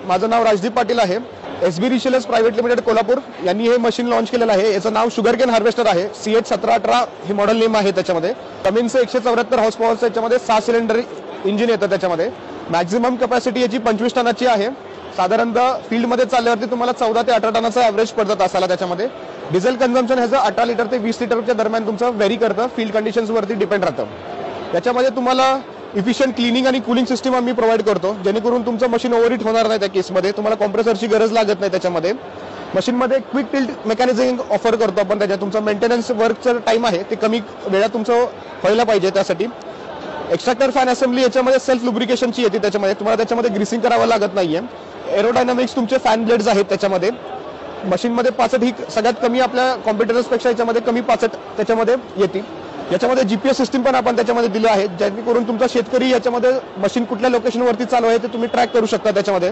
माझं नाव राजदीप पाटील आहे। SB रिशेलर्स private limited Kolhapur यांनी हे मशीन लॉन्च केलेलं आहे। याचं नाव शुगरकेन हार्वेस्टर आहे। CH1718 हे मॉडेल नेम आहे। त्याच्यामध्ये कमिन्सचं 174 हॉर्स पॉवरचं याच्यामध्ये 6 सिलेंडर इंजिन येतं। त्याच्यामध्ये मॅक्झिमम कॅपॅसिटी याची 25 टनाची आहे। साधारणतः फील्डमध्ये चालल्यावरती तुम्हाला 14 ते 18 टनाचा ॲव्हरेज पडतं तासाला। त्याच्यामध्ये डिझेल कन्झम्पशन ह्याचं 18 लिटर ते 20 लिटरच्या दरम्यान तुमचं व्हेरी करतं, फील्ड कंडिशन्सवरती डिपेंड राहतं। त्याच्यामध्ये तुम्हाला इफिशियंट क्लिनिंग आणि कूलिंग सिस्टम आम्ही प्रोव्हाइड करतो, जेणेकरून तुमचं मशीन ओव्हरहीट होणार नाही। त्या केसमध्ये तुम्हाला कॉम्प्रेसरची गरज लागत नाही। त्याच्यामध्ये मशीनमध्ये क्विक टिल्ट मेकॅनिझम ऑफर करतो आपण। त्याच्यात तुमचं मेंटेनन्स वर्कचं टाइम आहे ते कमी वेळात तुमचं व्हायला पाहिजे। त्यासाठी एक्स्ट्रॅक्टर फॅन असेंब्ली याच्यामध्ये सेल्फ लुब्रिकेशनची येते। त्याच्यामध्ये तुम्हाला त्याच्यामध्ये ग्रीसिंग करावं लागत नाहीये। एरोडायनामिक्स तुमचे फॅन ब्लेड्स आहेत। त्याच्यामध्ये मशीनमध्ये 65 ही सगळ्यात कमी आपल्या कॉम्पिटिटर्सपेक्षा याच्यामध्ये कमी 65 त्याच्यामध्ये येते। याच्यामध्ये GPS सिस्टम पण आपण त्याच्यामध्ये दिलं आहे, जेणेकरून तुमचा शेतकरी याच्यामध्ये मशीन कुठल्या लोकेशनवरती चालू आहे ते तुम्ही ट्रॅक करू शकता। त्याच्यामध्ये